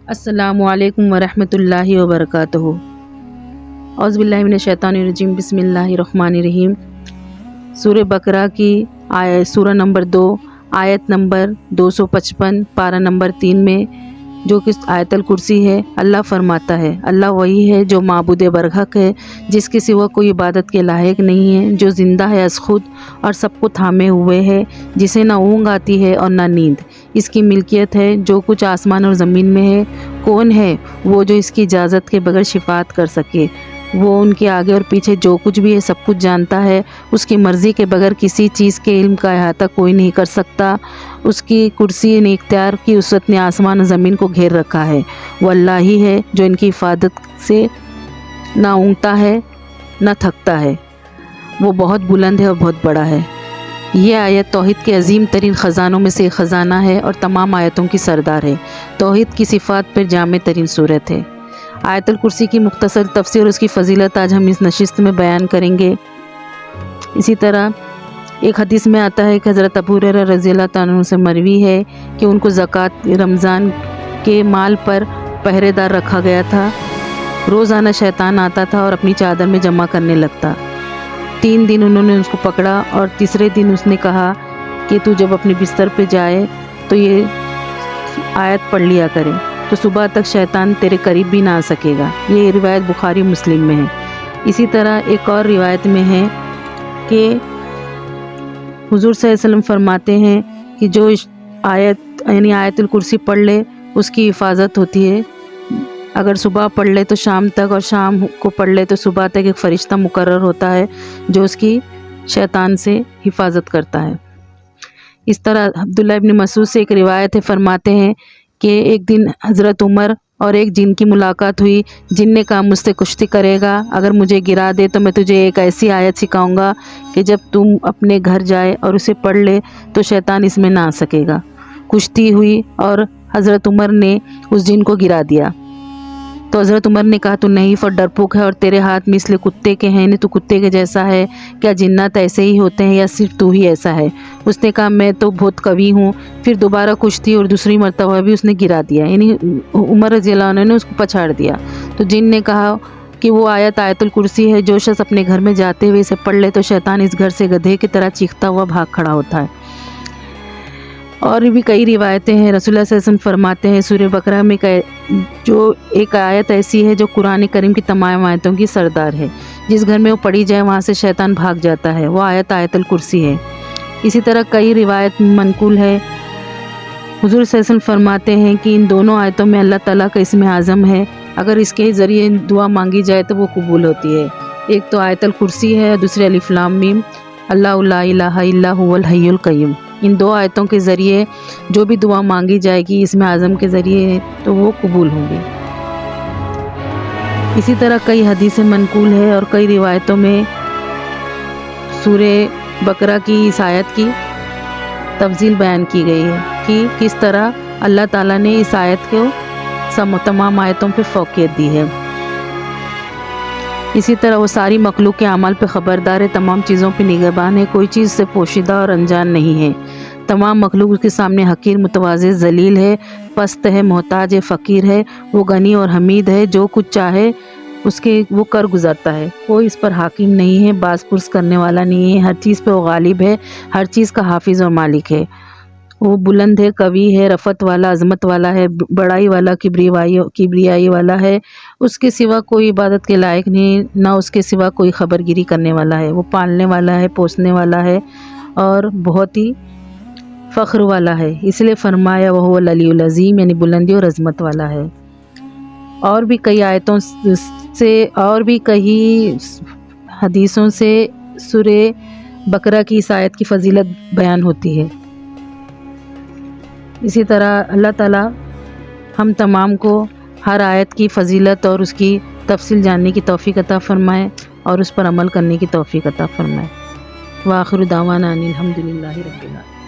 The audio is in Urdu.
السلام علیکم ورحمۃ اللہ وبرکاتہ۔ اعوذ باللہ من الشیطان الرجیم، بسم اللہ الرحمن الرحیم۔ سورہ بقرہ کی سورہ نمبر 2، آیت نمبر 255، پارہ نمبر 3 میں جو کہ آیت الکرسی ہے، اللہ فرماتا ہے، اللہ وہی ہے جو معبود برحق ہے، جس کے سوا کوئی عبادت کے لائق نہیں ہے، جو زندہ ہے از خود اور سب کو تھامے ہوئے ہے، جسے نہ اونگ آتی ہے اور نہ نیند، اس کی ملکیت ہے جو کچھ آسمان اور زمین میں ہے۔ کون ہے وہ جو اس کی اجازت کے بغیر شفاعت کر سکے؟ وہ ان کے آگے اور پیچھے جو کچھ بھی ہے سب کچھ جانتا ہے، اس کی مرضی کے بغیر کسی چیز کے علم کا احاطہ کوئی نہیں کر سکتا۔ اس کی کرسی نے اختیار کی وسعت نے آسمان و زمین کو گھیر رکھا ہے۔ وہ اللہ ہی ہے جو ان کی حفاظت سے نہ اونگتا ہے نہ تھکتا ہے، وہ بہت بلند ہے اور بہت بڑا ہے۔ یہ آیت توحید کے عظیم ترین خزانوں میں سے ایک خزانہ ہے اور تمام آیتوں کی سردار ہے۔ توحید کی صفات پر جامع ترین صورت ہے۔ آیت الکرسی کی مختصر تفسیر اور اس کی فضیلت آج ہم اس نشست میں بیان کریں گے۔ اسی طرح ایک حدیث میں آتا ہے کہ حضرت ابو ہریرہ رضی اللہ تعالیٰ عنہ سے مروی ہے کہ ان کو زکوٰۃ رمضان کے مال پر پہرے دار رکھا گیا تھا۔ روزانہ شیطان آتا تھا اور اپنی چادر میں جمع کرنے لگتا۔ 3 دن انہوں نے اس کو پکڑا اور تیسرے دن اس نے کہا کہ تو جب اپنے بستر پہ جائے تو یہ آیت پڑھ لیا کرے، تو صبح تک شیطان تیرے قریب بھی نہ آ سکے گا۔ یہ روایت بخاری مسلم میں ہے۔ اسی طرح ایک اور روایت میں ہے کہ حضور صلی اللہ علیہ وسلم فرماتے ہیں کہ جو آیت یعنی آیت الکرسی پڑھ لے اس کی حفاظت ہوتی ہے۔ اگر صبح پڑھ لے تو شام تک، اور شام کو پڑھ لے تو صبح تک ایک فرشتہ مقرر ہوتا ہے جو اس کی شیطان سے حفاظت کرتا ہے۔ اس طرح عبداللہ ابن مسعود سے ایک روایت ہے، فرماتے ہیں کہ ایک دن حضرت عمر اور ایک جن کی ملاقات ہوئی۔ جن نے کہا مجھ سے کشتی کرے گا، اگر مجھے گرا دے تو میں تجھے ایک ایسی آیت سکھاؤں گا کہ جب تم اپنے گھر جائے اور اسے پڑھ لے تو شیطان اس میں نہ آ سکے گا۔ کشتی ہوئی اور حضرت عمر نے اس جن کو گرا دیا، تو حضرت عمر نے کہا تو نحیف اور ڈرپوک ہے اور تیرے ہاتھ مثل کتے کے ہیں، تو کتے کے جیسا ہے، کیا جنات ایسے ہی ہوتے ہیں یا صرف تو ہی ایسا ہے؟ اس نے کہا میں تو بہت قوی ہوں۔ پھر دوبارہ کشتی اور دوسری مرتبہ بھی اس نے گرا دیا، یعنی عمر رضی اللہ عنہ نے اس کو پچھاڑ دیا۔ تو جن نے کہا کہ وہ آیت الکرسی ہے، جو شخص اپنے گھر میں جاتے ہوئے اسے پڑھ لے تو شیطان اس گھر سے گدھے کی طرح چیختا ہوا بھاگ کھڑا ہوتا ہے۔ اور بھی کئی روایتیں ہیں۔ رسول اللہ صلی اللہ علیہ وسلم فرماتے ہیں سورہ بقرہ میں جو ایک آیت ایسی ہے جو قرآن کریم کی تمام آیتوں کی سردار ہے، جس گھر میں وہ پڑھی جائے وہاں سے شیطان بھاگ جاتا ہے، وہ آیت الکرسی ہے۔ اسی طرح کئی روایت منقول ہے۔ حضور صلی اللہ علیہ وسلم فرماتے ہیں کہ ان دونوں آیتوں میں اللہ تعالیٰ کا اسم اعظم ہے، اگر اس کے ذریعے دعا مانگی جائے تو وہ قبول ہوتی ہے۔ ایک تو آیت الکرسی ہے، دوسری الف لام میم، اللہ لا الہ الا هو الحی القیوم۔ ان دو آیتوں کے ذریعے جو بھی دعا مانگی جائے گی اسم اعظم کے ذریعے تو وہ قبول ہوں گی۔ اسی طرح کئی حدیثیں منقول ہے اور کئی روایتوں میں سورہ بقرہ کی اس آیت کی تفصیل بیان کی گئی ہے کہ کس طرح اللہ تعالیٰ نے اس آیت کو تمام آیتوں پہ فوقیت دی ہے۔ اسی طرح وہ ساری مخلوق کے اعمال پہ خبردار ہے، تمام چیزوں پہ نگہبان ہے، کوئی چیز سے پوشیدہ اور انجان نہیں ہے۔ تمام مخلوق اس کے سامنے حقیر، متواضع، ذلیل ہے، پست ہے، محتاج ہے، فقیر ہے، وہ غنی اور حمید ہے، جو کچھ چاہے اس کے وہ کر گزرتا ہے، کوئی اس پر حاکم نہیں ہے، باز پرس کرنے والا نہیں ہے، ہر چیز پہ وہ غالب ہے، ہر چیز کا حافظ اور مالک ہے۔ وہ بلند ہے، قوی ہے، رفعت والا، عظمت والا ہے، بڑائی والا، کبریائی والا ہے، اس کے سوا کوئی عبادت کے لائق نہیں، نہ اس کے سوا کوئی خبر گیری کرنے والا ہے، وہ پالنے والا ہے، پوسنے والا ہے اور بہت ہی فخر والا ہے، اس لیے فرمایا وہو العلی العظیم، یعنی بلندی اور عظمت والا ہے۔ اور بھی کئی آیتوں سے اور بھی کئی حدیثوں سے سورہ بقرہ کی اس آیت کی فضیلت بیان ہوتی ہے۔ اسی طرح اللہ تعالیٰ ہم تمام کو ہر آیت کی فضیلت اور اس کی تفصیل جاننے کی توفیق عطا فرمائے اور اس پر عمل کرنے کی توفیق عطا فرمائے۔ وآخر دعوانا ان الحمد للہ رب العالمین۔